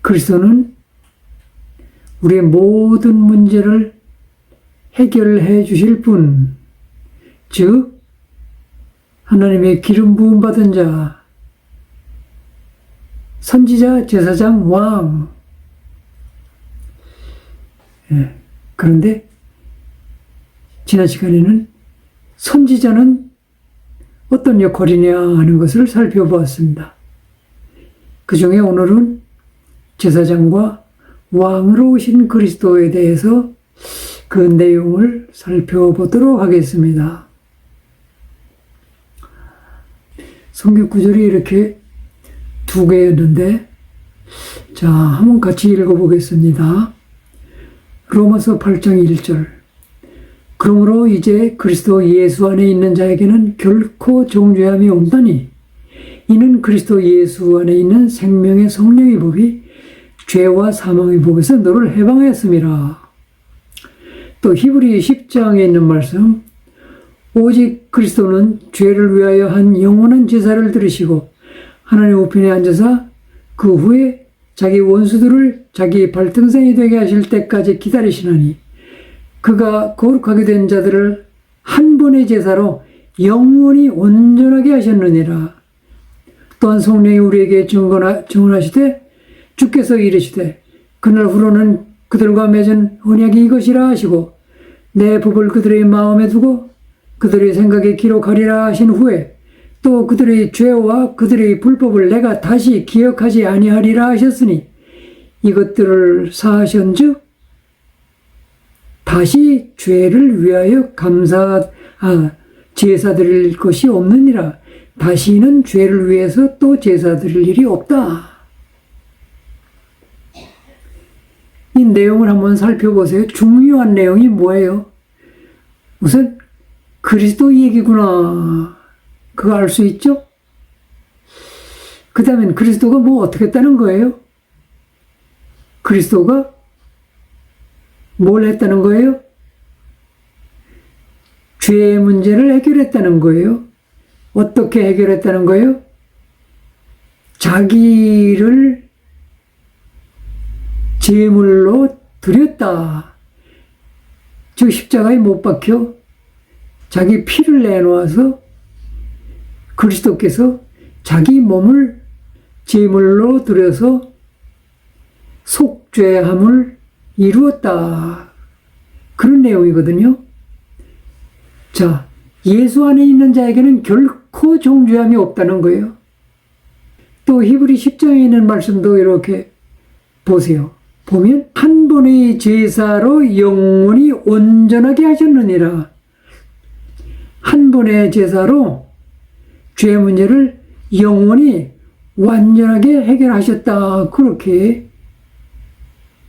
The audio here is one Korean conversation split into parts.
그리스도는 우리의 모든 문제를 해결해 주실 분, 즉 하나님의 기름 부음 받은 자, 선지자, 제사장, 왕. 그런데 지난 시간에는 선지자는 어떤 역할이냐 하는 것을 살펴보았습니다. 그 중에 오늘은 제사장과 왕으로 오신 그리스도에 대해서 그 내용을 살펴보도록 하겠습니다. 성경 구절이 이렇게 두 개였는데, 자, 한번 같이 읽어보겠습니다. 로마서 8장 1절. 그러므로 이제 그리스도 예수 안에 있는 자에게는 결코 정죄함이 없나니 이는 그리스도 예수 안에 있는 생명의 성령의 법이 죄와 사망의 법에서 너를 해방하였음이라. 또 히브리 10장에 있는 말씀, 오직 그리스도는 죄를 위하여 한 영원한 제사를 들으시고 하나님 우편에 앉아서 그 후에 자기 원수들을 자기 발등상이 되게 하실 때까지 기다리시나니 그가 거룩하게 된 자들을 한 번의 제사로 영원히 온전하게 하셨느니라. 또한 성령이 우리에게 증언하시되 주께서 이르시되 그날 후로는 그들과 맺은 언약이 이것이라 하시고 내 법을 그들의 마음에 두고 그들의 생각에 기록하리라 하신 후에 또 그들의 죄와 그들의 불법을 내가 다시 기억하지 아니하리라 하셨으니 이것들을 사하신즉 다시 죄를 위하여 제사 드릴 것이 없느니라. 다시는 죄를 위해서 또 제사 드릴 일이 없다. 이 내용을 한번 살펴보세요. 중요한 내용이 뭐예요? 우선 그리스도 얘기구나. 그거 알 수 있죠? 그 다음엔 그리스도가 뭐 어떻게 했다는 거예요? 그리스도가 뭘 했다는 거예요? 죄의 문제를 해결했다는 거예요. 어떻게 해결했다는 거예요? 자기를 제물로 드렸다. 즉 십자가에 못 박혀 자기 피를 내놓아서 그리스도께서 자기 몸을 제물로 드려서 속죄함을 이루었다. 그런 내용이거든요. 자, 예수 안에 있는 자에게는 결코 정죄함이 없다는 거예요. 또 히브리 10장에 있는 말씀도 이렇게 보세요. 보면 한 번의 제사로 영원히 온전하게 하셨느니라. 한 번의 제사로 죄 문제를 영원히 완전하게 해결하셨다. 그렇게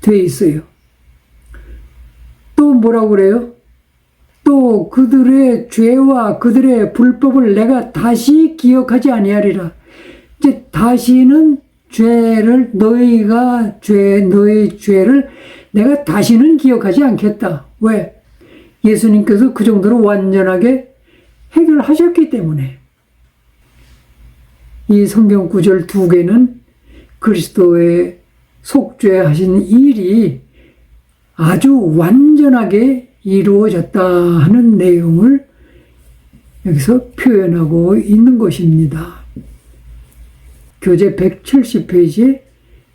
돼 있어요. 또 뭐라고 그래요? 또 그들의 죄와 그들의 불법을 내가 다시 기억하지 아니하리라. 이제 다시는 너의 죄를 내가 다시는 기억하지 않겠다. 왜? 예수님께서 그 정도로 완전하게 해결하셨기 때문에. 이 성경 구절 두 개는 그리스도의 속죄하신 일이 아주 완전하게 이루어졌다 하는 내용을 여기서 표현하고 있는 것입니다. 교재 170페이지에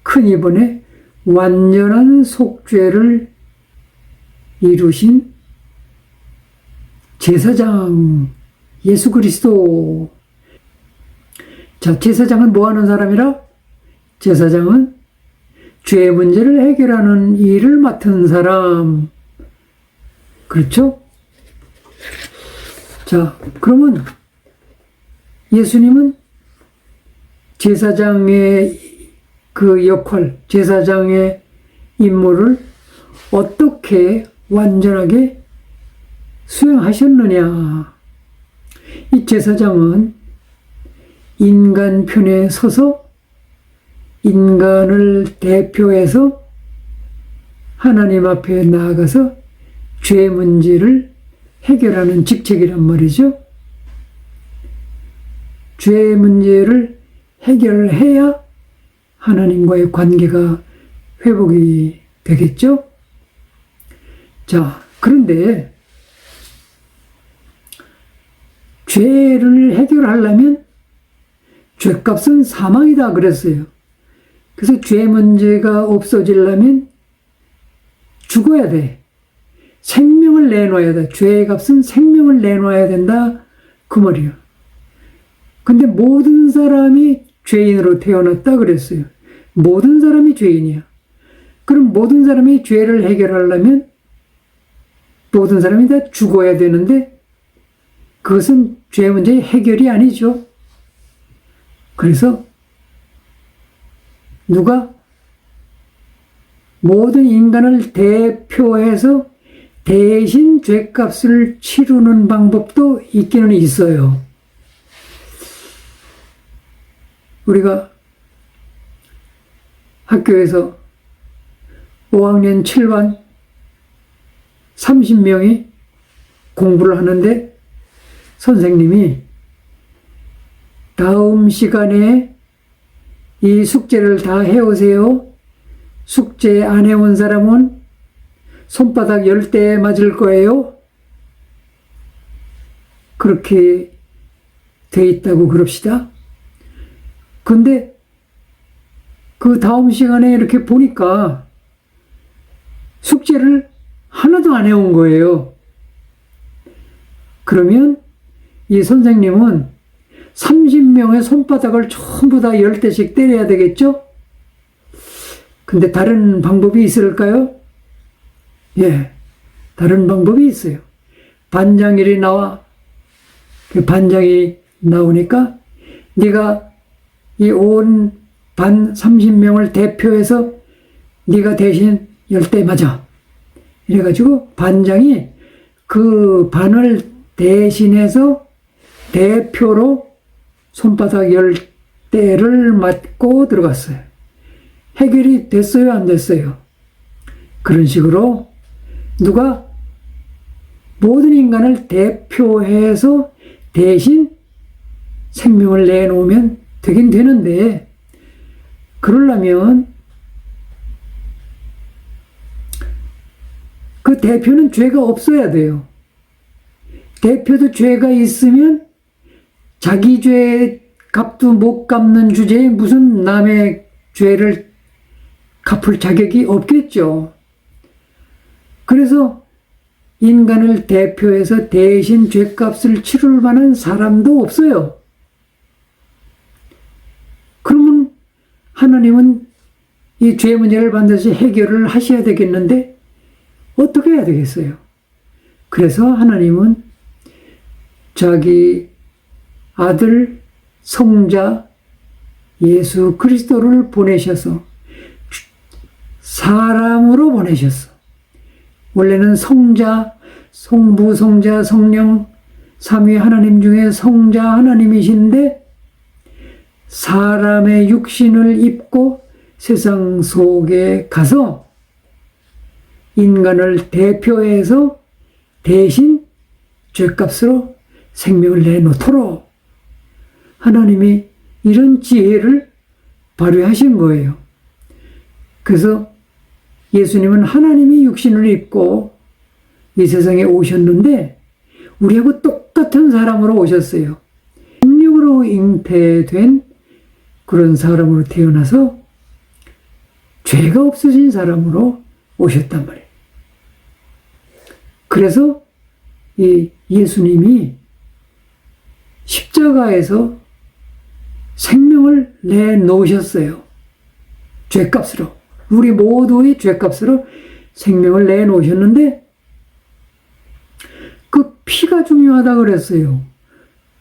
큰 이번에 완전한 속죄를 이루신 제사장 예수 그리스도. 자, 제사장은 뭐 하는 사람이라? 제사장은 죄 문제를 해결하는 일을 맡은 사람. 그렇죠? 자, 그러면 예수님은 제사장의 그 역할, 제사장의 임무를 어떻게 완전하게 수행하셨느냐. 이 제사장은 인간 편에 서서 인간을 대표해서 하나님 앞에 나아가서 죄 문제를 해결하는 직책이란 말이죠. 죄 문제를 해결해야 하나님과의 관계가 회복이 되겠죠? 자, 그런데 죄를 해결하려면 죄값은 사망이다 그랬어요. 그래서 죄 문제가 없어지려면 죽어야 돼. 생명을 내놓아야 돼. 죄의 값은 생명을 내놓아야 된다. 그 말이에요. 근데 모든 사람이 죄인으로 태어났다 그랬어요. 모든 사람이 죄인이야. 그럼 모든 사람이 죄를 해결하려면 모든 사람이 다 죽어야 되는데 그것은 죄 문제의 해결이 아니죠. 그래서 누가 모든 인간을 대표해서 대신 죄값을 치르는 방법도 있기는 있어요. 우리가 학교에서 5학년 7반 30명이 공부를 하는데 선생님이 다음 시간에 이 숙제를 다 해오세요. 숙제 안 해온 사람은 손바닥 10대 맞을 거예요. 그렇게 돼 있다고 그럽시다. 근데 그 다음 시간에 이렇게 보니까 숙제를 하나도 안 해온 거예요. 그러면 이 선생님은 30명의 손바닥을 전부 다 10대씩 때려야 되겠죠? 근데 다른 방법이 있을까요? 예, 다른 방법이 있어요. 반장일이 나와. 그 반장이 나오니까 네가 이 온 반 30명을 대표해서 네가 대신 10대 맞아. 이래가지고 반장이 그 반을 대신해서 대표로 손바닥 10대를 맞고 들어갔어요. 해결이 됐어요? 안 됐어요? 그런 식으로 누가 모든 인간을 대표해서 대신 생명을 내놓으면 되긴 되는데 그러려면 그 대표는 죄가 없어야 돼요. 대표도 죄가 있으면 자기 죄 값도 못 갚는 주제에 무슨 남의 죄를 갚을 자격이 없겠죠. 그래서 인간을 대표해서 대신 죄값을 치를 만한 사람도 없어요. 그러면 하나님은 이 죄 문제를 반드시 해결을 하셔야 되겠는데 어떻게 해야 되겠어요? 그래서 하나님은 자기 아들 성자 예수 그리스도를 보내셔서 사람으로 보내셨어. 원래는 성자, 성부, 성자, 성령 삼위 하나님 중에 성자 하나님이신데 사람의 육신을 입고 세상 속에 가서 인간을 대표해서 대신 죄값으로 생명을 내놓도록 하나님이 이런 지혜를 발휘하신 거예요. 그래서 예수님은 하나님이 육신을 입고 이 세상에 오셨는데 우리하고 똑같은 사람으로 오셨어요. 능력으로 잉태된 그런 사람으로 태어나서 죄가 없으신 사람으로 오셨단 말이에요. 그래서 이 예수님이 십자가에서 생명을 내놓으셨어요. 죄값으로. 우리 모두의 죄값으로 생명을 내놓으셨는데 그 피가 중요하다 그랬어요.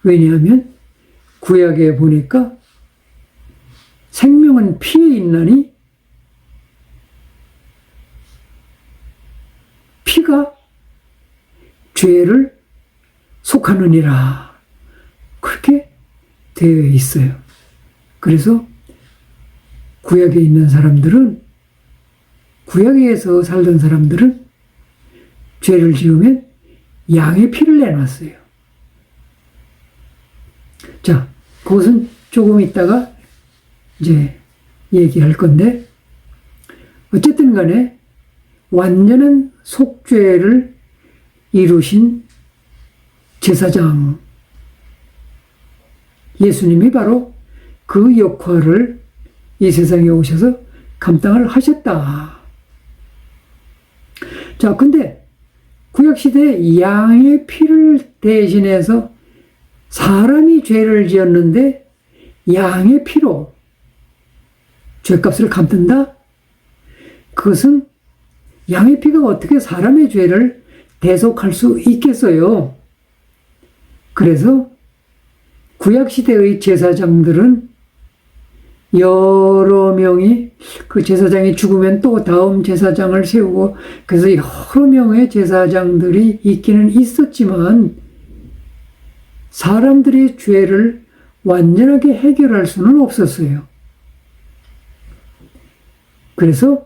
왜냐하면 구약에 보니까 생명은 피에 있나니 피가 죄를 속하느니라. 그렇게 되어 있어요. 그래서 구약에 있는 사람들은 구약에서 살던 사람들은 죄를 지으면 양의 피를 내놨어요. 자, 그것은 조금 있다가 이제 얘기할 건데 어쨌든 간에 완전한 속죄를 이루신 제사장 예수님이 바로 그 역할을 이 세상에 오셔서 감당을 하셨다. 자, 근데 구약시대에 양의 피를 대신해서 사람이 죄를 지었는데 양의 피로 죄값을 갚는다? 그것은 양의 피가 어떻게 사람의 죄를 대속할 수 있겠어요? 그래서 구약시대의 제사장들은 여러 명이 그 제사장이 죽으면 또 다음 제사장을 세우고 그래서 여러 명의 제사장들이 있기는 있었지만 사람들의 죄를 완전하게 해결할 수는 없었어요. 그래서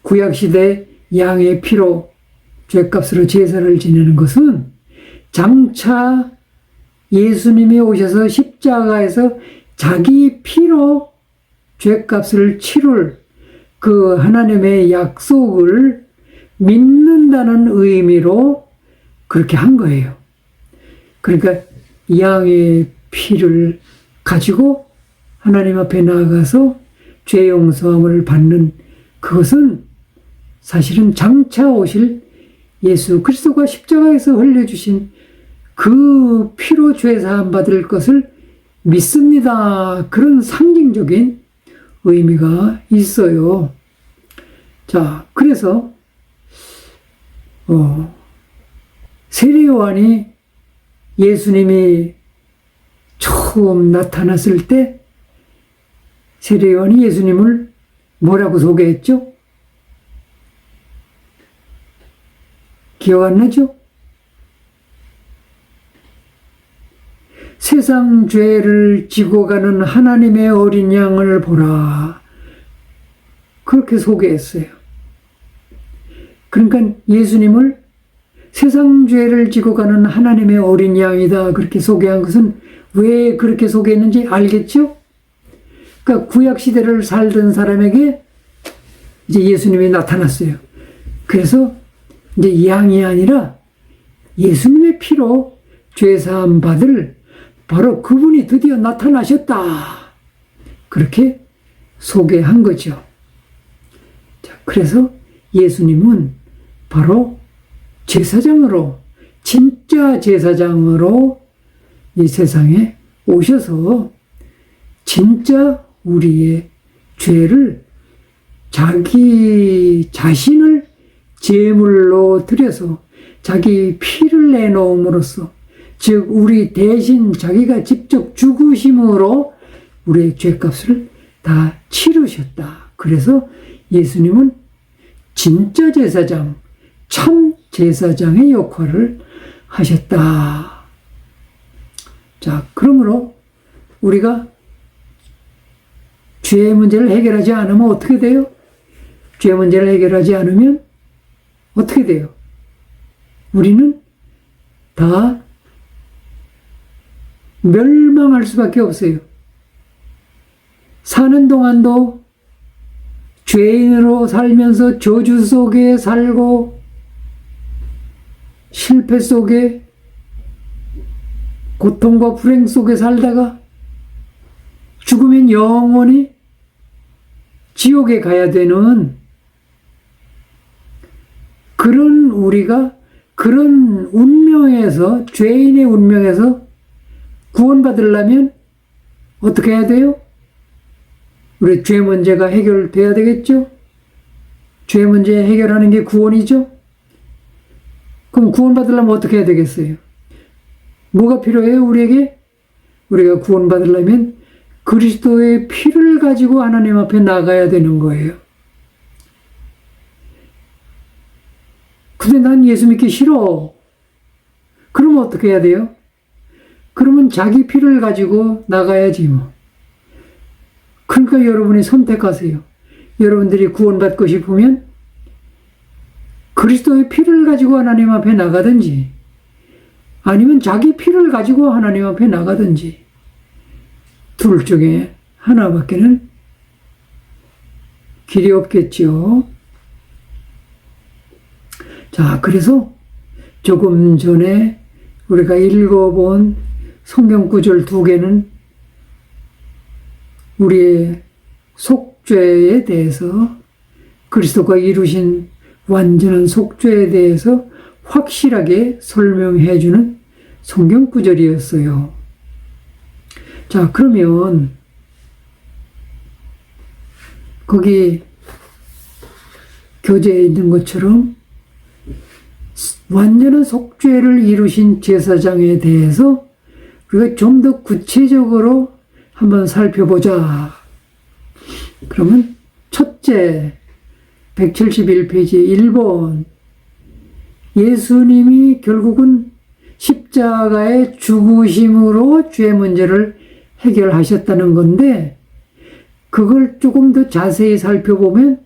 구약시대 양의 피로 죄값으로 제사를 지내는 것은 장차 예수님이 오셔서 십자가에서 자기 피로 죄값을 치룰 그 하나님의 약속을 믿는다는 의미로 그렇게 한 거예요. 그러니까 양의 피를 가지고 하나님 앞에 나아가서 죄 용서함을 받는 그것은 사실은 장차 오실 예수 그리스도가 십자가에서 흘려주신 그 피로 죄 사함 받을 것을 믿습니다. 그런 상징적인 의미가 있어요. 자, 그래서 세례 요한이 예수님이 처음 나타났을 때 세례 요한이 예수님을 뭐라고 소개했죠? 기억 안 나죠? 세상 죄를 지고 가는 하나님의 어린 양을 보라. 그렇게 소개했어요. 그러니까 예수님을 세상 죄를 지고 가는 하나님의 어린 양이다. 그렇게 소개한 것은 왜 그렇게 소개했는지 알겠죠? 그러니까 구약시대를 살던 사람에게 이제 예수님이 나타났어요. 그래서 이제 양이 아니라 예수님의 피로 죄사함 받을 바로 그분이 드디어 나타나셨다. 그렇게 소개한 거죠. 자, 그래서 예수님은 바로 제사장으로, 진짜 제사장으로 이 세상에 오셔서 진짜 우리의 죄를 자기 자신을 제물로 드려서 자기 피를 내놓음으로써 즉 우리 대신 자기가 직접 죽으심으로 우리의 죄값을 다 치르셨다. 그래서 예수님은 진짜 제사장, 참 제사장의 역할을 하셨다. 자, 그러므로 우리가 죄의 문제를 해결하지 않으면 어떻게 돼요? 죄 문제를 해결하지 않으면 어떻게 돼요? 우리는 다 멸망할 수밖에 없어요. 사는 동안도 죄인으로 살면서 저주 속에 살고 실패 속에 고통과 불행 속에 살다가 죽으면 영원히 지옥에 가야 되는 그런 우리가 그런 운명에서 죄인의 운명에서 구원받으려면 어떻게 해야 돼요? 우리 죄 문제가 해결돼야 되겠죠? 죄 문제 해결하는 게 구원이죠? 그럼 구원받으려면 어떻게 해야 되겠어요? 뭐가 필요해요, 우리에게? 우리가 구원받으려면 그리스도의 피를 가지고 하나님 앞에 나가야 되는 거예요. 근데 난 예수 믿기 싫어. 그러면 어떻게 해야 돼요? 그러면 자기 피를 가지고 나가야지 뭐. 그러니까 여러분이 선택하세요. 여러분들이 구원받고 싶으면 그리스도의 피를 가지고 하나님 앞에 나가든지 아니면 자기 피를 가지고 하나님 앞에 나가든지 둘 중에 하나밖에는 길이 없겠죠. 자, 그래서 조금 전에 우리가 읽어본 성경 구절 두 개는 우리의 속죄에 대해서, 그리스도가 이루신 완전한 속죄에 대해서 확실하게 설명해 주는 성경 구절이었어요. 자, 그러면 거기 교재에 있는 것처럼 완전한 속죄를 이루신 제사장에 대해서 우리가 좀 더 구체적으로 한번 살펴보자. 그러면 첫째, 171페이지 1번. 예수님이 결국은 십자가의 죽으심으로 죄 문제를 해결하셨다는 건데, 그걸 조금 더 자세히 살펴보면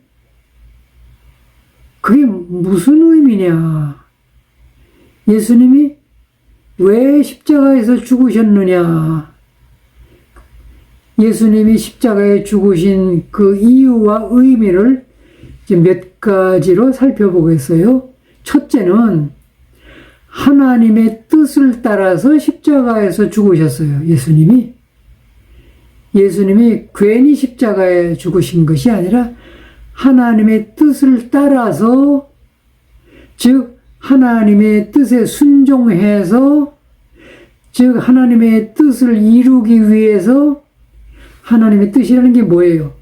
그게 무슨 의미냐? 예수님이 왜 십자가에서 죽으셨느냐? 예수님이 십자가에 죽으신 그 이유와 의미를 이제 몇 가지로 살펴보겠어요. 첫째는 하나님의 뜻을 따라서 십자가에서 죽으셨어요. 예수님이 괜히 십자가에 죽으신 것이 아니라 하나님의 뜻을 따라서, 즉 하나님의 뜻에 순종해서, 즉 하나님의 뜻을 이루기 위해서. 하나님의 뜻이라는 게 뭐예요?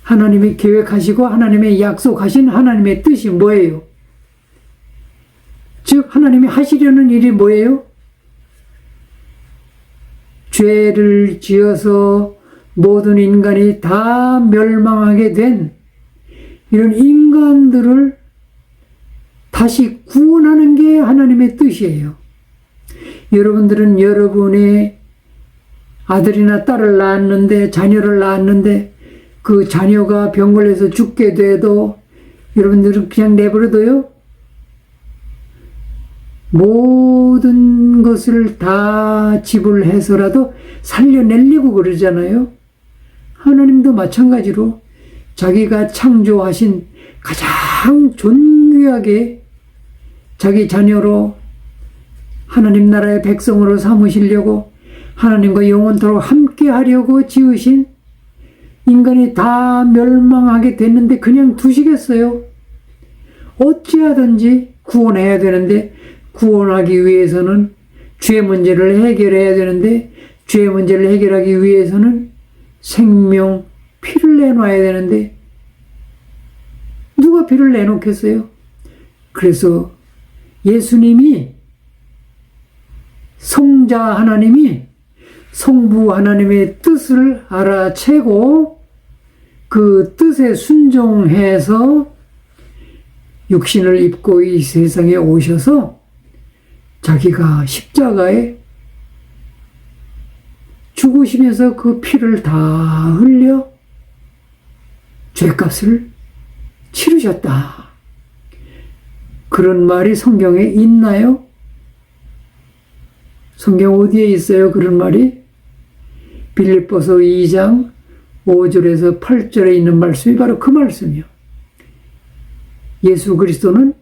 하나님이 계획하시고 하나님의 약속하신 하나님의 뜻이 뭐예요? 즉 하나님이 하시려는 일이 뭐예요? 죄를 지어서 모든 인간이 다 멸망하게 된 이런 인간들을 다시 구원하는 게 하나님의 뜻이에요. 여러분들은 여러분의 아들이나 딸을 낳았는데, 자녀를 낳았는데 그 자녀가 병 걸려서 죽게 돼도 여러분들은 그냥 내버려둬요? 모든 것을 다 지불해서라도 살려내려고 그러잖아요. 하나님도 마찬가지로 자기가 창조하신 가장 존귀하게 자기 자녀로 하나님 나라의 백성으로 삼으시려고 하나님과 영원토록 함께 하려고 지으신 인간이 다 멸망하게 됐는데 그냥 두시겠어요? 어찌하든지 구원해야 되는데, 구원하기 위해서는 죄 문제를 해결해야 되는데, 죄 문제를 해결하기 위해서는 생명, 피를 내놔야 되는데 누가 피를 내놓겠어요? 그래서 예수님이, 성자 하나님이 성부 하나님의 뜻을 알아채고 그 뜻에 순종해서 육신을 입고 이 세상에 오셔서 자기가 십자가에 죽으시면서 그 피를 다 흘려 죄값을 치르셨다. 그런 말이 성경에 있나요? 성경 어디에 있어요? 그런 말이? 빌립보서 2장 5절에서 8절에 있는 말씀이 바로 그 말씀이요. 예수 그리스도는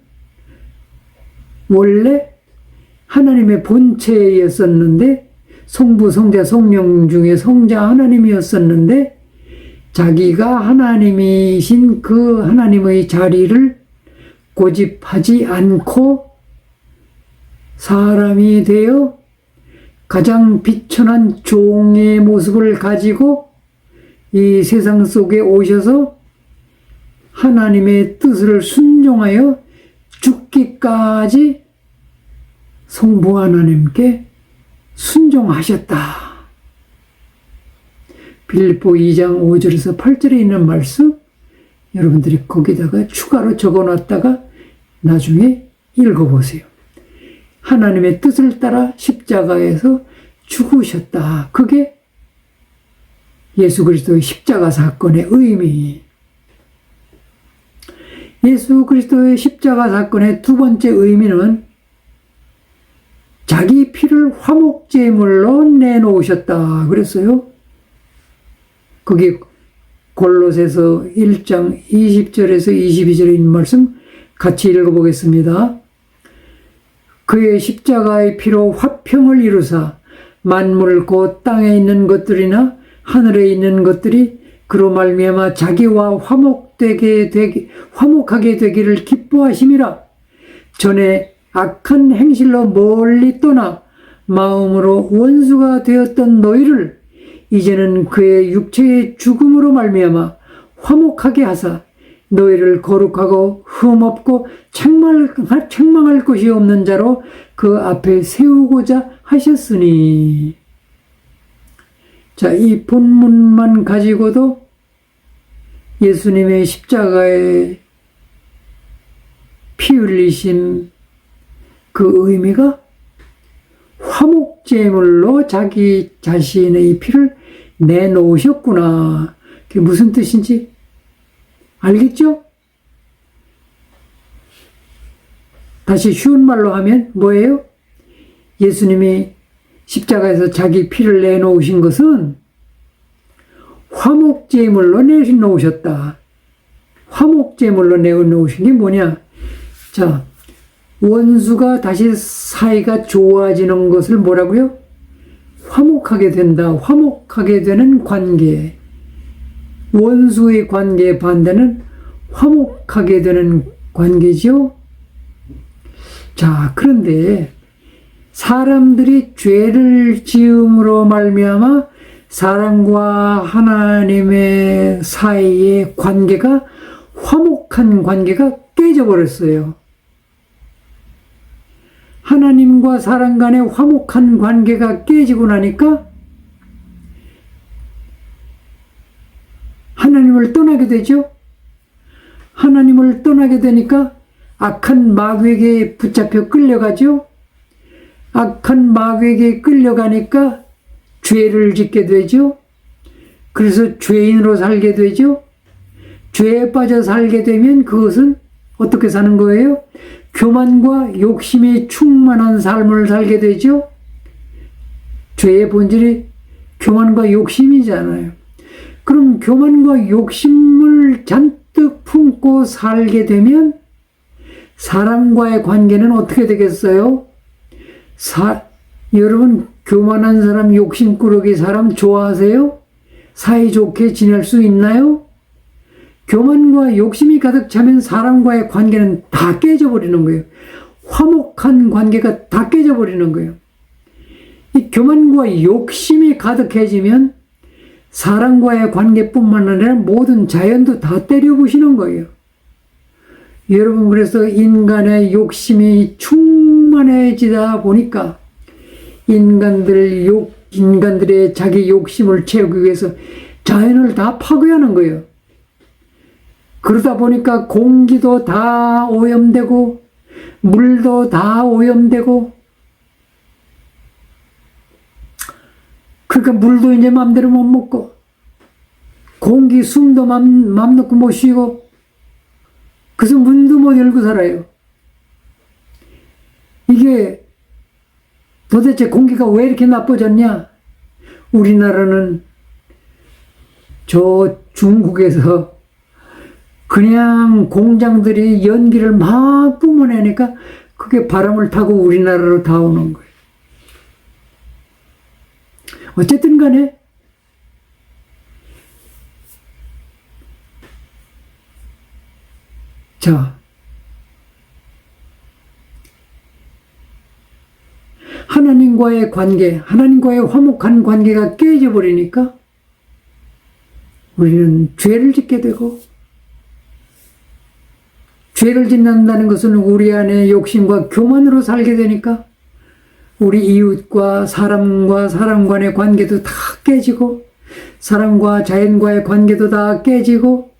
원래 하나님의 본체였었는데, 성부, 성자, 성령 중에 성자 하나님이었었는데, 자기가 하나님이신 그 하나님의 자리를 고집하지 않고 사람이 되어 가장 비천한 종의 모습을 가지고 이 세상 속에 오셔서 하나님의 뜻을 순종하여 죽기까지 성부 하나님께 순종하셨다. 빌립보 2장 5절에서 8절에 있는 말씀, 여러분들이 거기다가 추가로 적어놨다가 나중에 읽어보세요. 하나님의 뜻을 따라 십자가에서 죽으셨다. 그게 예수 그리스도의 십자가 사건의 의미. 예수 그리스도의 십자가 사건의 두 번째 의미는 자기 피를 화목제물로 내놓으셨다 그랬어요. 거기 골로새서 1장 20절에서 22절에 있는 말씀, 같이 읽어보겠습니다. 그의 십자가의 피로 화평을 이루사 만물 곧 땅에 있는 것들이나 하늘에 있는 것들이 그로 말미암아 자기와 화목하게 되기를 기뻐하심이라. 전에 악한 행실로 멀리 떠나 마음으로 원수가 되었던 너희를 이제는 그의 육체의 죽음으로 말미암아 화목하게 하사 너희를 거룩하고 흠없고 책망할 것이 없는 자로 그 앞에 세우고자 하셨으니. 자, 이 본문만 가지고도 예수님의 십자가에 피 흘리심 그 의미가 화목제물로 자기 자신의 피를 내놓으셨구나. 그게 무슨 뜻인지 알겠죠? 다시 쉬운 말로 하면 뭐예요? 예수님이 십자가에서 자기 피를 내놓으신 것은 화목제물로 내놓으셨다. 화목제물로 내놓으신 게 뭐냐? 자, 원수가 다시 사이가 좋아지는 것을 뭐라고요? 화목하게 된다. 화목하게 되는 관계. 원수의 관계의 반대는 화목하게 되는 관계죠. 자, 그런데 사람들이 죄를 지음으로 말미암아 사람과 하나님의 사이의 관계가 화목한 관계가 깨져버렸어요. 하나님과 사람 간의 화목한 관계가 깨지고 나니까 하나님을 떠나게 되죠. 하나님을 떠나게 되니까 악한 마귀에게 붙잡혀 끌려가죠. 악한 마귀에게 끌려가니까 죄를 짓게 되죠. 그래서 죄인으로 살게 되죠. 죄에 빠져 살게 되면 그것은 어떻게 사는 거예요? 교만과 욕심이 충만한 삶을 살게 되죠. 죄의 본질이 교만과 욕심이잖아요. 그럼 교만과 욕심을 잔뜩 품고 살게 되면 사람과의 관계는 어떻게 되겠어요? 여러분 교만한 사람, 욕심꾸러기 사람 좋아하세요? 사이좋게 지낼 수 있나요? 교만과 욕심이 가득 차면 사람과의 관계는 다 깨져버리는 거예요. 화목한 관계가 다 깨져버리는 거예요. 이 교만과 욕심이 가득해지면 사람과의 관계뿐만 아니라 모든 자연도 다 때려부시는 거예요. 여러분, 그래서 인간의 욕심이 충만해지다 보니까 인간들의 자기 욕심을 채우기 위해서 자연을 다 파괴하는 거예요. 그러다 보니까 공기도 다 오염되고 물도 다 오염되고, 그러니까 물도 이제 맘대로 못 먹고 공기 숨도 맘 놓고 못 쉬고, 그래서 문도 못 열고 살아요. 이게 도대체 공기가 왜 이렇게 나빠졌냐? 우리나라는 저 중국에서 그냥 공장들이 연기를 막 뿜어내니까 그게 바람을 타고 우리나라로 다 오는 거예요. 어쨌든 간에 자, 하나님과의 관계, 하나님과의 화목한 관계가 깨져버리니까 우리는 죄를 짓게 되고, 죄를 짓는다는 것은 우리 안에 욕심과 교만으로 살게 되니까 우리 이웃과 사람 간의 관계도 다 깨지고, 사람과 자연과의 관계도 다 깨지고,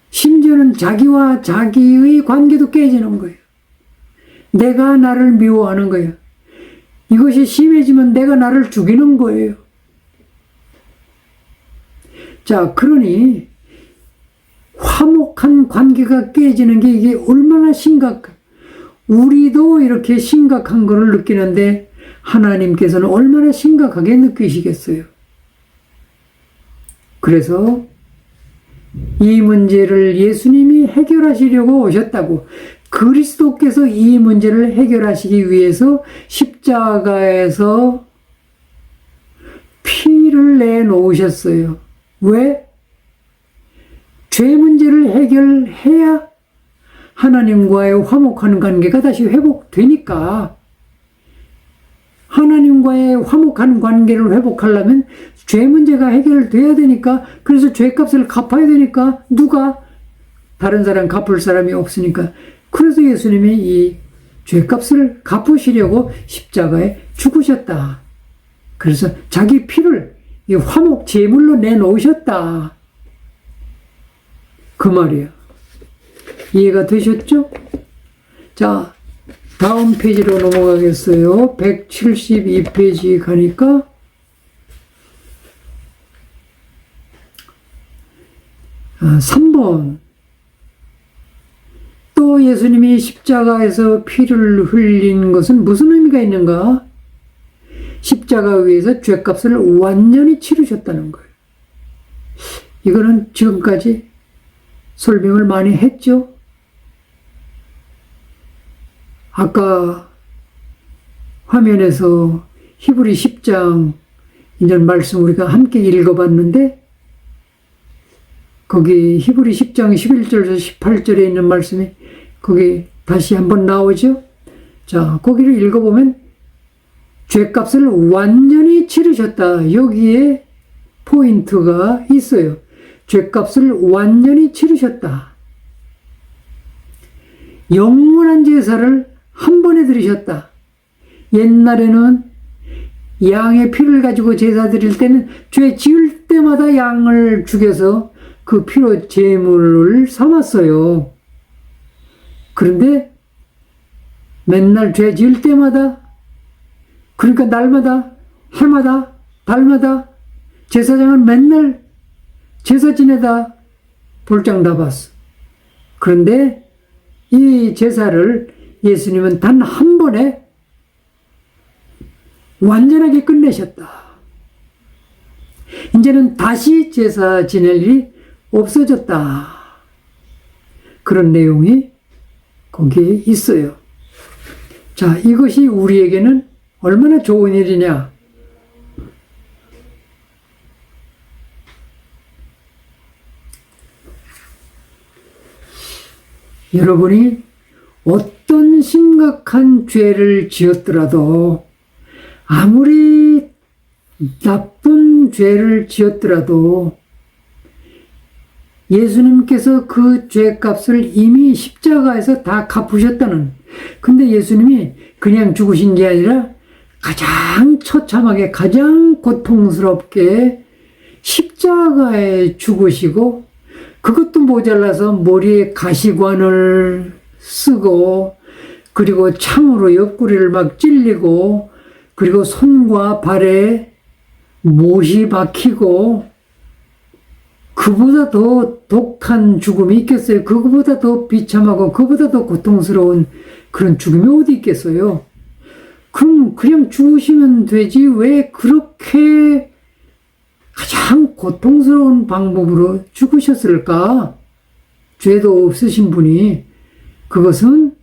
심지어는 자기와 자기의 관계도 깨지는 거예요. 내가 나를 미워하는 거예요. 이것이 심해지면 내가 나를 죽이는 거예요. 자, 그러니 화목한 관계가 깨지는 게 이게 얼마나 우리도 이렇게 심각한 것을 느끼는데 하나님께서는 얼마나 심각하게 느끼시겠어요. 그래서 이 문제를 예수님이 해결하시려고 오셨다고. 그리스도께서 이 문제를 해결하시기 위해서 십자가에서 피를 내놓으셨어요. 왜? 죄 문제를 해결해야 하나님과의 화목한 관계가 다시 회복되니까. 하나님과의 화목한 관계를 회복하려면 죄 문제가 해결돼야 되니까. 그래서 죄값을 갚아야 되니까. 누가? 다른 사람 갚을 사람이 없으니까. 그래서 예수님이 이 죄값을 갚으시려고 십자가에 죽으셨다. 그래서 자기 피를 이 화목 제물로 내놓으셨다. 그 말이에요. 이해가 되셨죠? 자, 다음 페이지로 넘어가겠어요. 172페이지 가니까 3번. 또 예수님이 십자가에서 피를 흘린 것은 무슨 의미가 있는가? 십자가 위에서 죄값을 완전히 치르셨다는 거예요. 이거는 지금까지 설명을 많이 했죠. 아까 화면에서 히브리 10장 이전 말씀 우리가 함께 읽어봤는데, 거기 히브리 10장 11절에서 18절에 있는 말씀이 거기 다시 한번 나오죠. 자, 거기를 읽어보면 죄값을 완전히 치르셨다. 여기에 포인트가 있어요. 죄값을 완전히 치르셨다. 영원한 제사를 한 번에 드리셨다. 옛날에는 양의 피를 가지고 제사 드릴 때는 죄 지을 때마다 양을 죽여서 그 피로 제물을 삼았어요. 그런데 맨날 죄 지을 때마다, 그러니까 날마다, 해마다, 달마다 제사장은 맨날 제사 지내다 볼장 다 봤어. 그런데 이 제사를 예수님은 단 한 번에 완전하게 끝내셨다. 이제는 다시 제사 지낼 일이 없어졌다. 그런 내용이 거기에 있어요. 자, 이것이 우리에게는 얼마나 좋은 일이냐. 여러분이 어떤 심각한 죄를 지었더라도, 아무리 나쁜 죄를 지었더라도 예수님께서 그 죄값을 이미 십자가에서 다 갚으셨다는. 근데 예수님이 그냥 죽으신 게 아니라 가장 처참하게, 가장 고통스럽게 십자가에 죽으시고, 그것도 모자라서 머리에 가시관을 쓰고, 그리고 창으로 옆구리를 막 찔리고, 그리고 손과 발에 못이 박히고, 그보다 더 독한 죽음이 있겠어요? 그거보다 더 비참하고 그보다 더 고통스러운 그런 죽음이 어디 있겠어요? 그럼 그냥 죽으시면 되지 왜 그렇게 가장 고통스러운 방법으로 죽으셨을까? 죄도 없으신 분이. 그것은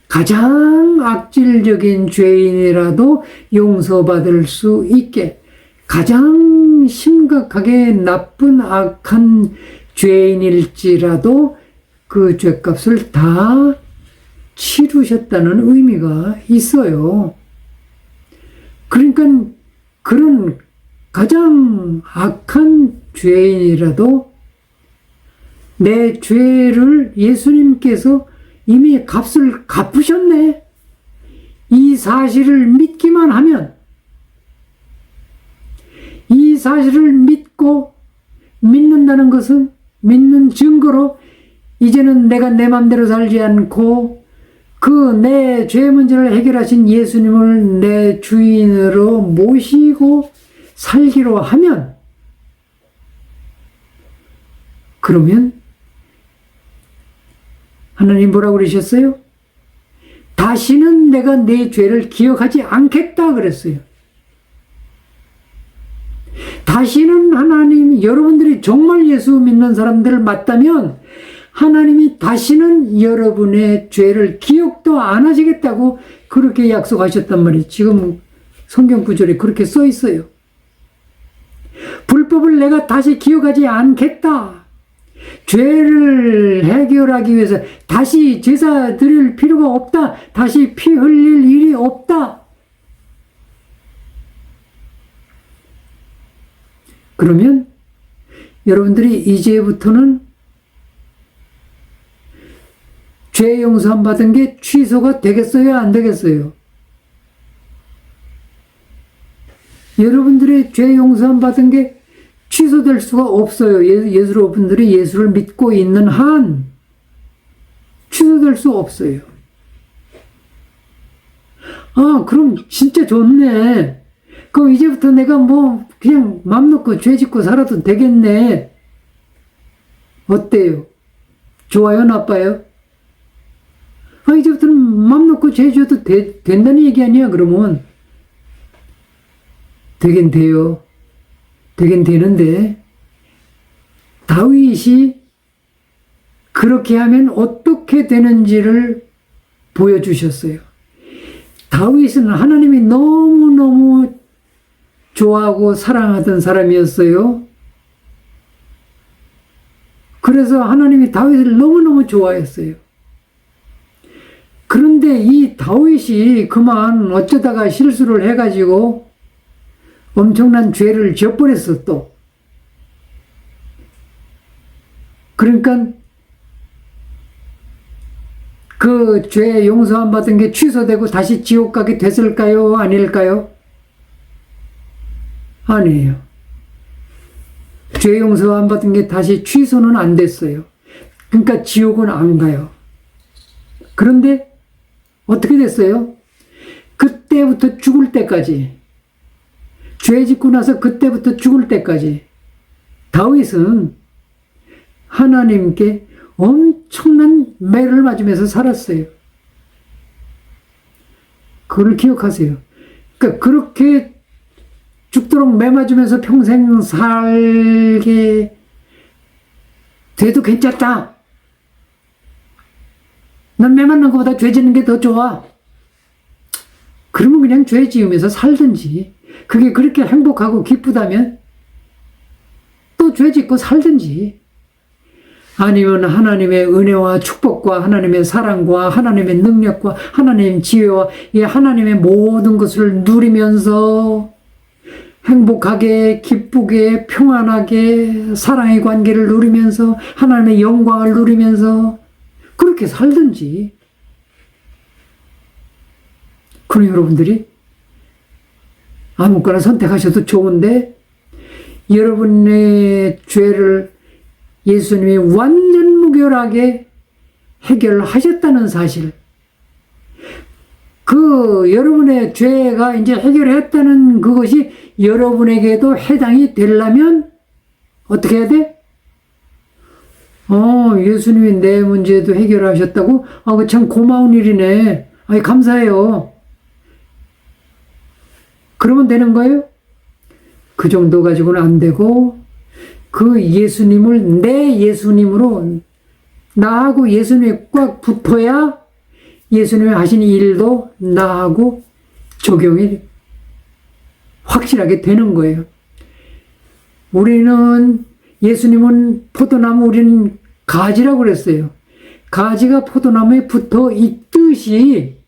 가장 악질적인 죄인이라도 용서받을 수 있게, 가장 심각하게 나쁜 악한 죄인일지라도 그 죄값을 다 치르셨다는 의미가 있어요. 그러니까 그런 가장 악한 죄인이라도 내 죄를 예수님께서 이미 값을 갚으셨네. 이 사실을 믿기만 하면, 이 사실을 믿고, 믿는다는 것은, 믿는 증거로 이제는 내가 내 맘대로 살지 않고 그 내 죄 문제를 해결하신 예수님을 내 주인으로 모시고 살기로 하면, 그러면 하나님 뭐라고 그러셨어요? 다시는 내가 내 죄를 기억하지 않겠다 그랬어요. 다시는 하나님, 여러분들이 정말 예수 믿는 사람들을 맞다면 하나님이 다시는 여러분의 죄를 기억도 안 하시겠다고 그렇게 약속하셨단 말이에요. 지금 성경 구절에 그렇게 써 있어요. 불법을 내가 다시 기억하지 않겠다. 죄를 해결하기 위해서 다시 제사 드릴 필요가 없다. 다시 피 흘릴 일이 없다. 그러면 여러분들이 이제부터는 죄 용서함 받은 게 취소가 되겠어요? 안 되겠어요? 여러분들의 죄 용서함 받은 게 취소될 수가 없어요. 여러분들이 예수를 믿고 있는 한 취소될 수 없어요. 아, 그럼 진짜 좋네. 그럼 이제부터 내가 뭐 그냥 맘 놓고 죄 짓고 살아도 되겠네. 어때요? 좋아요? 나빠요? 아, 이제부터는 맘 놓고 죄 지어도 된다는 얘기 아니야, 그러면. 되긴 돼요. 되긴 되는데, 다윗이 그렇게 하면 어떻게 되는지를 보여주셨어요. 다윗은 하나님이 너무너무 좋아하고 사랑하던 사람이었어요. 그래서 하나님이 다윗을 너무너무 좋아했어요. 그런데 이 다윗이 그만 어쩌다가 실수를 해가지고 엄청난 죄를 지어버렸어, 또. 그러니까 그 죄 용서 안 받은 게 취소되고 다시 지옥 가게 됐을까요? 아닐까요? 아니에요. 죄 용서 안 받은 게 다시 취소는 안 됐어요. 그러니까 지옥은 안 가요. 그런데 어떻게 됐어요? 그때부터 죽을 때까지, 죄 짓고 나서 그때부터 죽을 때까지 다윗은 하나님께 엄청난 매를 맞으면서 살았어요. 그걸 기억하세요. 그러니까 그렇게 죽도록 매 맞으면서 평생 살게 돼도 괜찮다. 난 매 맞는 것보다 죄 짓는 게 더 좋아. 그러면 그냥 죄 지으면서 살든지, 그게 그렇게 행복하고 기쁘다면 또 죄 짓고 살든지, 아니면 하나님의 은혜와 축복과 하나님의 사랑과 하나님의 능력과 하나님의 지혜와 이 하나님의 모든 것을 누리면서 행복하게, 기쁘게, 평안하게 사랑의 관계를 누리면서 하나님의 영광을 누리면서 그렇게 살든지. 그럼 여러분들이 아무거나 선택하셔도 좋은데, 여러분의 죄를 예수님이 완전 무결하게 해결하셨다는 사실, 그 여러분의 죄가 이제 해결했다는 그것이 여러분에게도 해당이 되려면 어떻게 해야 돼? 예수님이 내 문제도 해결하셨다고? 그 참 고마운 일이네. 감사해요. 그러면 되는 거예요? 그 정도 가지고는 안 되고, 그 예수님을 내 예수님으로 나하고 예수님이 꽉 붙어야 예수님이 하신 일도 나하고 적용이 확실하게 되는 거예요. 우리는, 예수님은 포도나무, 우리는 가지라고 그랬어요. 가지가 포도나무에 붙어 있듯이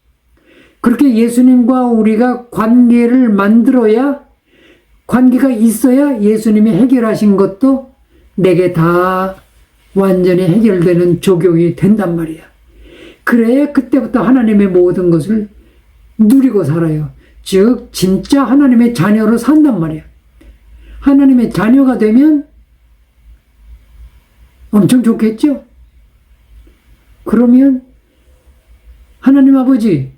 그렇게 예수님과 우리가 관계를 만들어야, 관계가 있어야 예수님이 해결하신 것도 내게 다 완전히 해결되는, 적용이 된단 말이야. 그래야 그때부터 하나님의 모든 것을 누리고 살아요. 즉 진짜 하나님의 자녀로 산단 말이야. 하나님의 자녀가 되면 엄청 좋겠죠? 그러면 하나님 아버지,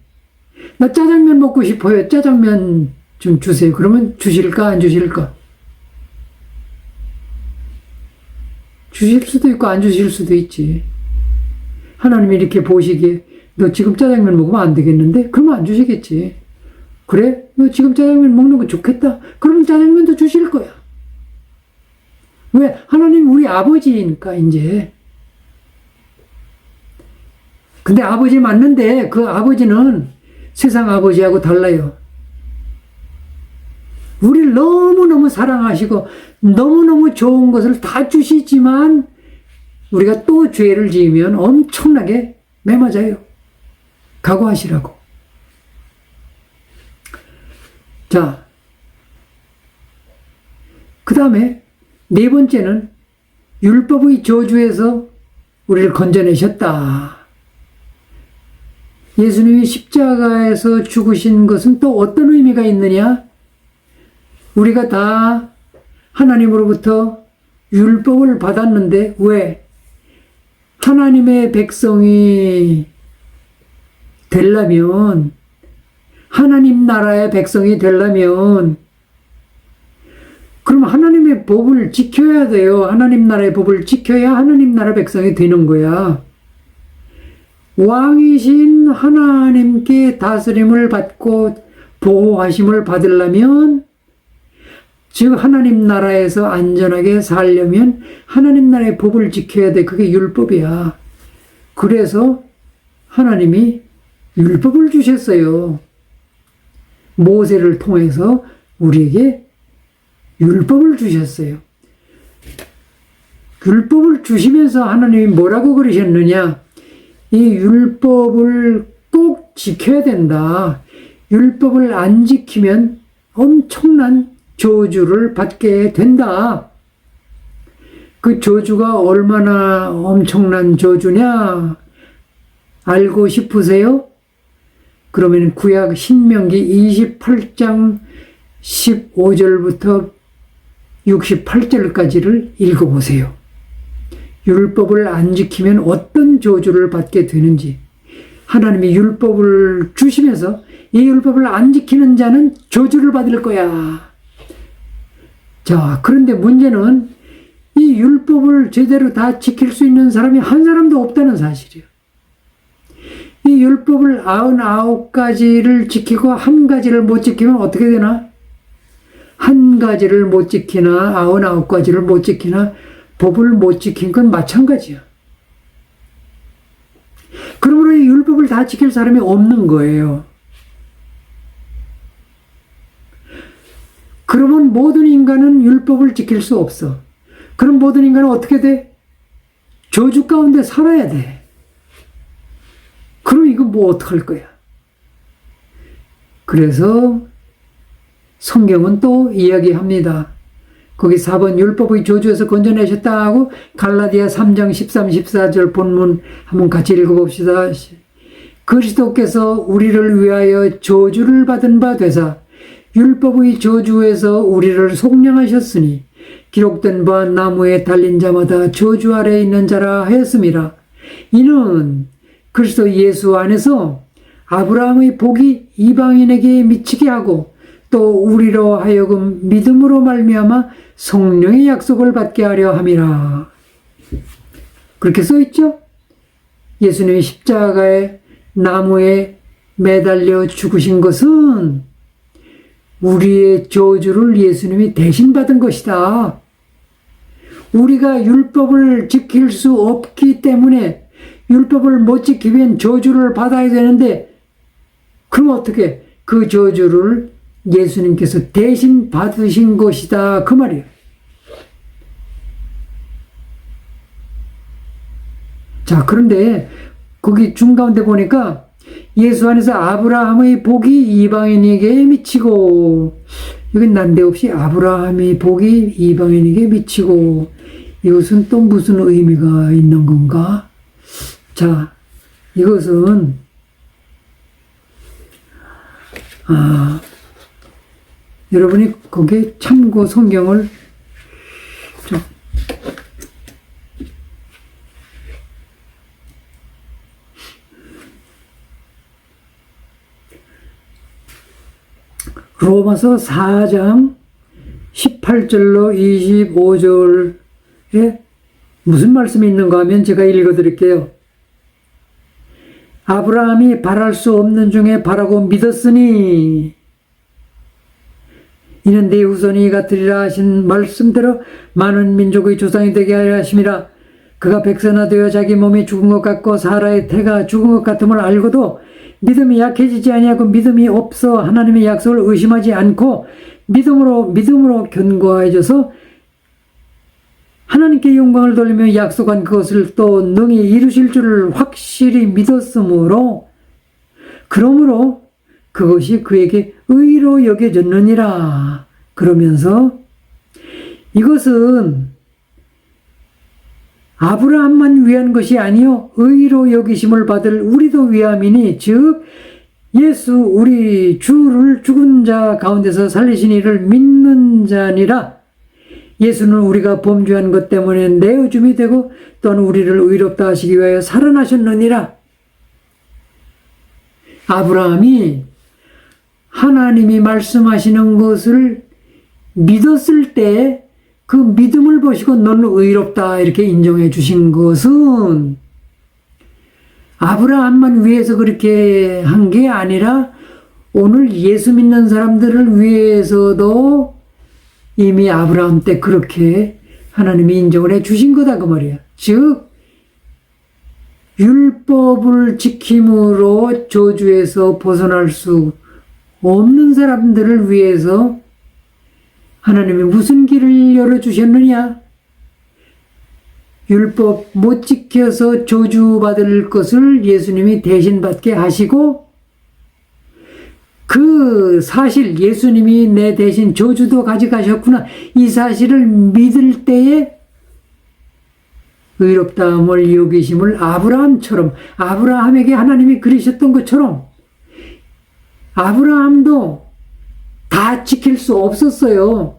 나 짜장면 먹고 싶어요. 짜장면 좀 주세요. 그러면 주실까 안 주실까? 주실 수도 있고 안 주실 수도 있지. 하나님이 이렇게 보시기에 너 지금 짜장면 먹으면 안 되겠는데? 그러면 안 주시겠지. 그래? 너 지금 짜장면 먹는 거 좋겠다? 그러면 짜장면도 주실 거야. 왜? 하나님 우리 아버지니까, 이제. 근데 아버지 맞는데 그 아버지는 세상 아버지하고 달라요. 우리를 너무너무 사랑하시고 너무너무 좋은 것을 다 주시지만 우리가 또 죄를 지으면 엄청나게 매맞아요. 각오하시라고. 자, 그 다음에 네 번째는 율법의 저주에서 우리를 건져내셨다. 예수님이 십자가에서 죽으신 것은 또 어떤 의미가 있느냐? 우리가 다 하나님으로부터 율법을 받았는데 왜? 하나님의 백성이 되려면, 하나님 나라의 백성이 되려면, 그럼 하나님의 법을 지켜야 돼요. 하나님 나라의 법을 지켜야 하나님 나라 백성이 되는 거야. 왕이신 하나님께 다스림을 받고 보호하심을 받으려면, 즉 하나님 나라에서 안전하게 살려면 하나님 나라의 법을 지켜야 돼. 그게 율법이야. 그래서 하나님이 율법을 주셨어요. 모세를 통해서 우리에게 율법을 주셨어요. 율법을 주시면서 하나님이 뭐라고 그러셨느냐? 이 율법을 꼭 지켜야 된다. 율법을 안 지키면 엄청난 저주를 받게 된다. 그 저주가 얼마나 엄청난 저주냐? 알고 싶으세요? 그러면 구약 신명기 28장 15절부터 68절까지를 읽어보세요. 율법을 안 지키면 어떤 저주를 받게 되는지, 하나님이 율법을 주시면서 이 율법을 안 지키는 자는 저주를 받을 거야. 자, 그런데 문제는 이 율법을 제대로 다 지킬 수 있는 사람이 한 사람도 없다는 사실이에요. 이 율법을 99가지를 지키고 한 가지를 못 지키면 어떻게 되나? 한 가지를 못 지키나 99가지를 못 지키나 법을 못 지킨 건 마찬가지야. 그러므로 이 율법을 다 지킬 사람이 없는 거예요. 그러면 모든 인간은 율법을 지킬 수 없어. 그럼 모든 인간은 어떻게 돼? 저주 가운데 살아야 돼. 그럼 이거 뭐 어떡할 거야? 그래서 성경은 또 이야기합니다. 거기 4번 율법의 저주에서 건져내셨다 하고 갈라디아 3장 13, 14절 본문 한번 같이 읽어봅시다. 그리스도께서 우리를 위하여 저주를 받은 바 되사 율법의 저주에서 우리를 속량하셨으니 기록된 바 나무에 달린 자마다 저주 아래에 있는 자라 하였음이라. 이는 그리스도 예수 안에서 아브라함의 복이 이방인에게 미치게 하고 또 우리로 하여금 믿음으로 말미암아 성령의 약속을 받게 하려 함이라. 그렇게 써있죠? 예수님이 십자가에 나무에 매달려 죽으신 것은 우리의 저주를 예수님이 대신 받은 것이다. 우리가 율법을 지킬 수 없기 때문에 율법을 못 지키면 저주를 받아야 되는데, 그럼 어떻게? 그 저주를 예수님께서 대신 받으신 것이다. 그 말이에요. 자, 그런데 거기 중가운데 보니까 예수 안에서 아브라함의 복이 이방인에게 미치고, 여기 난데없이 아브라함의 복이 이방인에게 미치고, 이것은 또 무슨 의미가 있는 건가? 자, 이것은 여러분이 거기에 참고 성경을 좀 로마서 4장 18절로 25절에 무슨 말씀이 있는가 하면 제가 읽어드릴게요. 아브라함이 바랄 수 없는 중에 바라고 믿었으니 이는 네 후손이 같으리라 하신 말씀대로 많은 민족의 조상이 되게 하려 하심이라. 그가 백선화되어 자기 몸이 죽은 것 같고 사라의 태가 죽은 것 같음을 알고도 믿음이 약해지지 아니하고 믿음이 없어 하나님의 약속을 의심하지 않고 믿음으로 견고해져서 하나님께 영광을 돌리며 약속한 그것을 또 능히 이루실 줄을 확실히 믿었으므로 그러므로 그것이 그에게 의로 여겨졌느니라. 그러면서 이것은 아브라함만 위한 것이 아니요 의로 여기심을 받을 우리도 위함이니 즉 예수 우리 주를 죽은 자 가운데서 살리신 이를 믿는 자니라. 예수는 우리가 범죄한 것 때문에 내어줌이 되고 또한 우리를 의롭다 하시기 위하여 살아나셨느니라. 아브라함이 하나님이 말씀하시는 것을 믿었을 때 그 믿음을 보시고 너는 의롭다 이렇게 인정해 주신 것은 아브라함만 위해서 그렇게 한 게 아니라 오늘 예수 믿는 사람들을 위해서도 이미 아브라함 때 그렇게 하나님이 인정을 해 주신 거다 그 말이야. 즉 율법을 지킴으로 저주에서 벗어날 수 없는 사람들을 위해서 하나님이 무슨 길을 열어주셨느냐? 율법 못 지켜서 저주받을 것을 예수님이 대신 받게 하시고 그 사실 예수님이 내 대신 저주도 가져가셨구나 이 사실을 믿을 때에 의롭다함을 여기심을 아브라함에게 하나님이 그리셨던 것처럼 아브라함도 다 지킬 수 없었어요.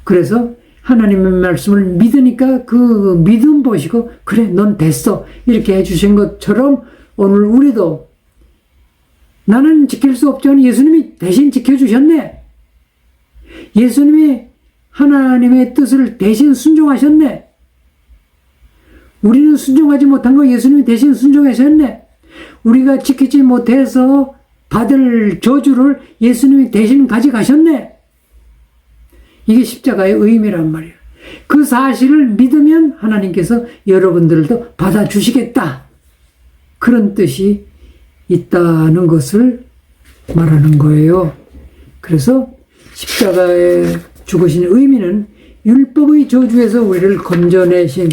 그래서 하나님의 말씀을 믿으니까 그 믿음 보시고 그래 넌 됐어 이렇게 해주신 것처럼 오늘 우리도 나는 지킬 수 없지만 예수님이 대신 지켜주셨네. 예수님이 하나님의 뜻을 대신 순종하셨네. 우리는 순종하지 못한 거 예수님이 대신 순종하셨네. 우리가 지키지 못해서 받을 저주를 예수님이 대신 가져가셨네. 이게 십자가의 의미란 말이에요. 그 사실을 믿으면 하나님께서 여러분들도 받아주시겠다. 그런 뜻이 있다는 것을 말하는 거예요. 그래서 십자가에 죽으신 의미는 율법의 저주에서 우리를 건져내신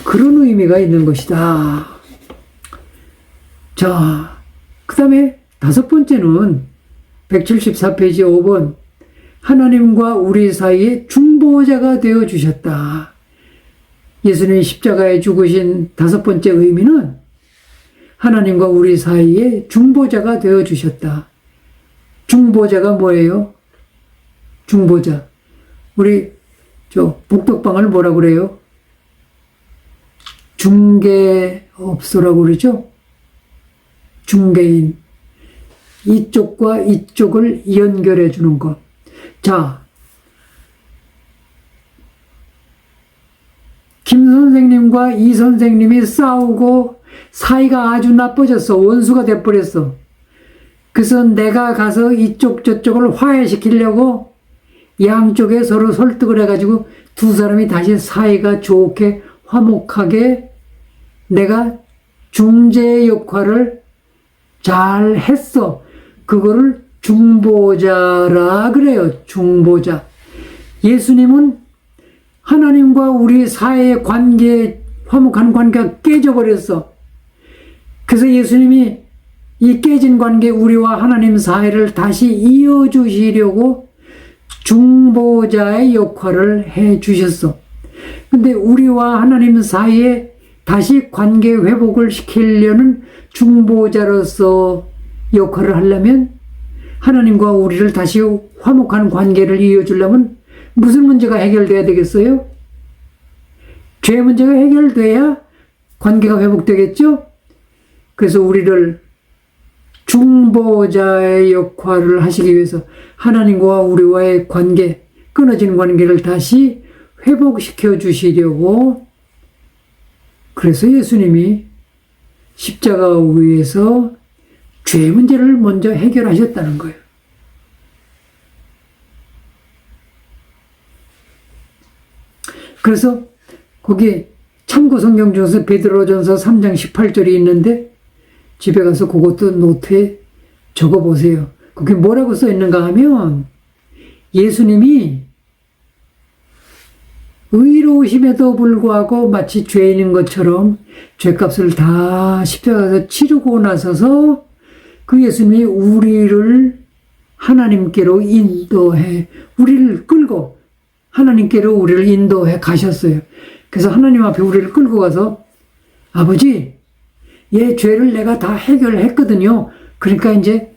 그런 의미가 있는 것이다. 자, 그 다음에 5번째는 174페이지 5번 하나님과 우리 사이에 중보자가 되어주셨다. 예수님이 십자가에 죽으신 5번째 의미는 하나님과 우리 사이에 중보자가 되어주셨다. 중보자가 뭐예요? 중보자. 우리 복덕방을 뭐라고 그래요? 중개업소라고 그러죠? 중개인. 이쪽과 이쪽을 연결해 주는 것. 자, 김 선생님과 이 선생님이 싸우고 사이가 아주 나빠졌어. 원수가 돼버렸어. 그래서 내가 가서 이쪽 저쪽을 화해시키려고 양쪽에 서로 설득을 해가지고 두 사람이 다시 사이가 좋게 화목하게 내가 중재 역할을 잘 했어. 그거를 중보자라 그래요. 중보자. 예수님은 하나님과 우리 사이의 관계, 화목한 관계가 깨져버렸어. 그래서 예수님이 이 깨진 관계, 우리와 하나님 사이를 다시 이어주시려고 중보자의 역할을 해 주셨어. 근데 우리와 하나님 사이에 다시 관계 회복을 시키려는 중보자로서 역할을 하려면 하나님과 우리를 다시 화목한 관계를 이어주려면 무슨 문제가 해결돼야 되겠어요? 죄 문제가 해결돼야 관계가 회복되겠죠? 그래서 우리를 중보자의 역할을 하시기 위해서 하나님과 우리와의 관계, 끊어진 관계를 다시 회복시켜 주시려고 그래서 예수님이 십자가 위에서 죄 문제를 먼저 해결하셨다는 거예요. 그래서 거기 참고 성경 중에서 베드로전서 3장 18절이 있는데 집에 가서 그것도 노트에 적어보세요. 거기 뭐라고 써 있는가 하면 예수님이 의로우심에도 불구하고 마치 죄인인 것처럼 죄값을 다 십자가에서 치르고 나서서 그 예수님이 우리를 하나님께로 인도해, 우리를 끌고 하나님께로 우리를 인도해 가셨어요. 그래서 하나님 앞에 우리를 끌고 가서 아버지, 얘 죄를 내가 다 해결했거든요. 그러니까 이제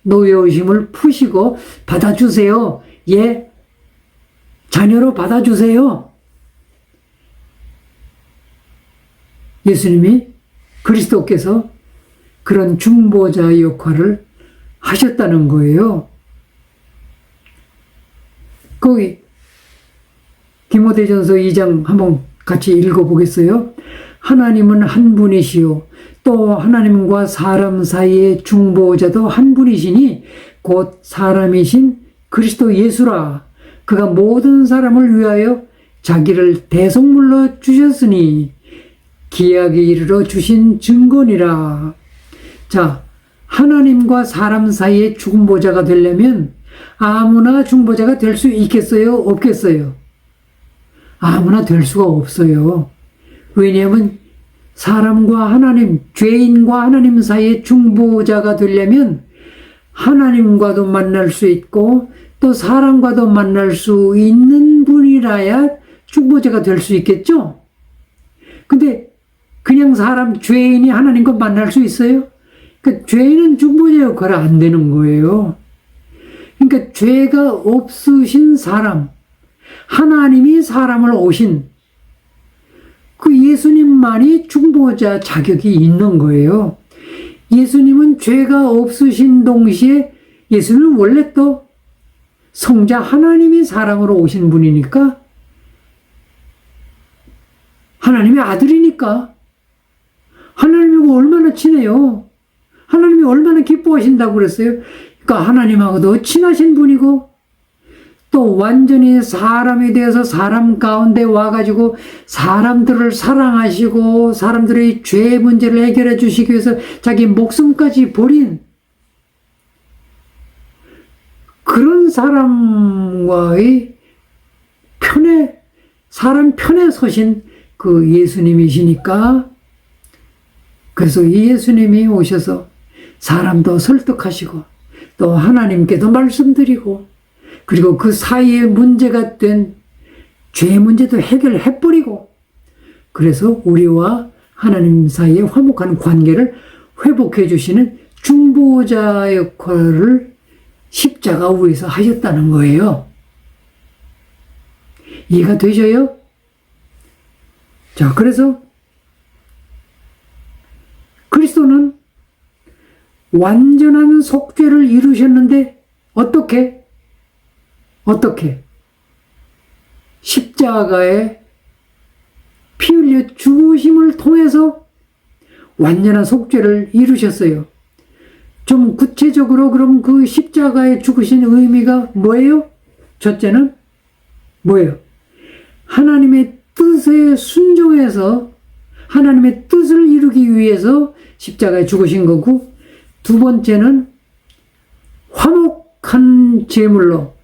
노여우심을 푸시고 받아주세요. 얘 자녀로 받아주세요. 예수님이 그리스도께서 그런 중보자 역할을 하셨다는 거예요. 거기 디모데전서 2장 한번 같이 읽어보겠어요. 하나님은 한 분이시요 또 하나님과 사람 사이의 중보자도 한 분이시니 곧 사람이신 그리스도 예수라. 그가 모든 사람을 위하여 자기를 대속물로 주셨으니 기약에 이르러 주신 증거니라. 자, 하나님과 사람 사이의 중보자가 되려면 아무나 중보자가 될 수 있겠어요? 없겠어요? 아무나 될 수가 없어요. 왜냐하면 사람과 하나님, 죄인과 하나님 사이의 중보자가 되려면 하나님과도 만날 수 있고 또 사람과도 만날 수 있는 분이라야 중보자가 될 수 있겠죠? 근데 그냥 사람, 죄인이 하나님과 만날 수 있어요? 그러니까 죄인은 중보자 역할이 안 되는 거예요. 그러니까 죄가 없으신 사람, 하나님이 사람을 오신 그 예수님만이 중보자 자격이 있는 거예요. 예수님은 죄가 없으신 동시에 예수님은 원래 또 성자 하나님이 사람으로 오신 분이니까 하나님의 아들이니까 하나님하고 얼마나 친해요. 하나님이 얼마나 기뻐하신다고 그랬어요. 그러니까 하나님하고도 친하신 분이고 또 완전히 사람이 되어서 사람 가운데 와가지고 사람들을 사랑하시고 사람들의 죄 문제를 해결해 주시기 위해서 자기 목숨까지 버린 그런 사람과의 사람 편에 서신 그 예수님이시니까 그래서 이 예수님이 오셔서 사람도 설득하시고 또 하나님께도 말씀드리고 그리고 그 사이에 문제가 된 죄 문제도 해결해버리고 그래서 우리와 하나님 사이에 화목한 관계를 회복해 주시는 중보자 역할을 십자가 위에서 하셨다는 거예요. 이해가 되셔요? 자, 그래서 그리스도는 완전한 속죄를 이루셨는데 어떻게? 십자가에 피 흘려 죽으심을 통해서 완전한 속죄를 이루셨어요. 좀 구체적으로 그럼 그 십자가에 죽으신 의미가 뭐예요? 첫째는 뭐예요? 하나님의 뜻에 순종해서 하나님의 뜻을 이루기 위해서 십자가에 죽으신 거고 두 번째는 화목 제물로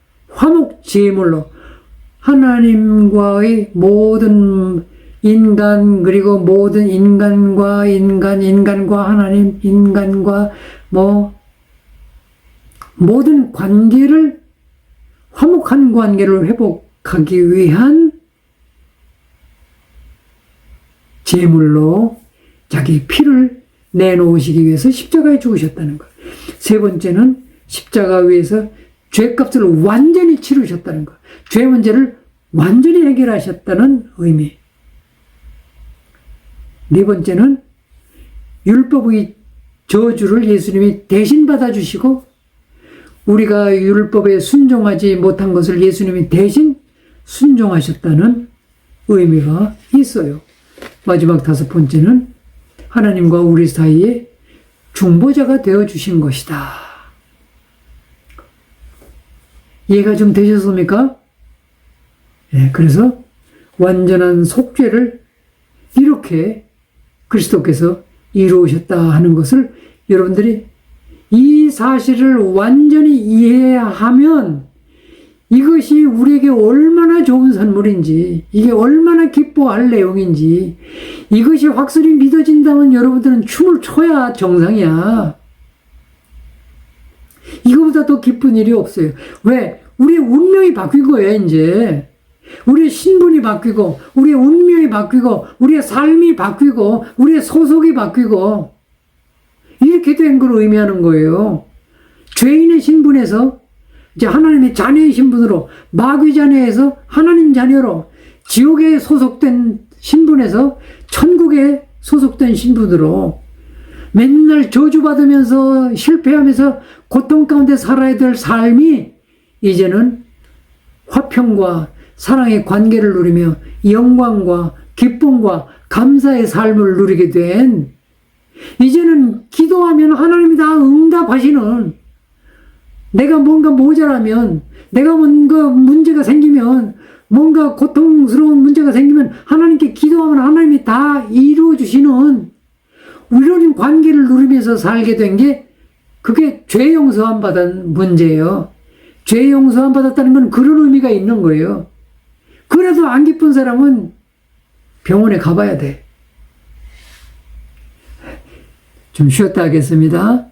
하나님과의 모든 인간 그리고 모든 인간과 하나님 인간과 모든 관계를 화목한 관계를 회복하기 위한 제물로 자기 피를 내놓으시기 위해서 십자가에 죽으셨다는 거예요. 세 번째는 십자가 위에서 죄값을 완전히 치르셨다는 것. 죄 문제를 완전히 해결하셨다는 의미. 네 번째는 율법의 저주를 예수님이 대신 받아주시고 우리가 율법에 순종하지 못한 것을 예수님이 대신 순종하셨다는 의미가 있어요. 마지막 다섯 번째는 하나님과 우리 사이에 중보자가 되어주신 것이다. 이해가 좀 되셨습니까? 예, 그래서 완전한 속죄를 이렇게 그리스도께서 이루으셨다 하는 것을 여러분들이 이 사실을 완전히 이해하면 이것이 우리에게 얼마나 좋은 선물인지, 이게 얼마나 기뻐할 내용인지, 이것이 확실히 믿어진다면 여러분들은 춤을 춰야 정상이야. 이거보다 더 기쁜 일이 없어요. 왜? 우리의 운명이 바뀐 거예요, 이제. 우리의 신분이 바뀌고, 우리의 운명이 바뀌고, 우리의 삶이 바뀌고, 우리의 소속이 바뀌고, 이렇게 된 걸 의미하는 거예요. 죄인의 신분에서 이제 하나님의 자녀의 신분으로, 마귀 자녀에서 하나님 자녀로, 지옥에 소속된 신분에서 천국에 소속된 신분으로 맨날 저주받으면서 실패하면서 고통 가운데 살아야 될 삶이 이제는 화평과 사랑의 관계를 누리며 영광과 기쁨과 감사의 삶을 누리게 된, 이제는 기도하면 하나님이 다 응답하시는, 내가 뭔가 모자라면, 내가 뭔가 문제가 생기면, 뭔가 고통스러운 문제가 생기면 하나님께 기도하면 하나님이 다 이루어 주시는 이런 관계를 누리면서 살게 된 게, 그게 죄 용서 안 받은 문제예요. 죄 용서 안 받았다는 건 그런 의미가 있는 거예요. 그래도 안 기쁜 사람은 병원에 가봐야 돼. 좀 쉬었다 하겠습니다.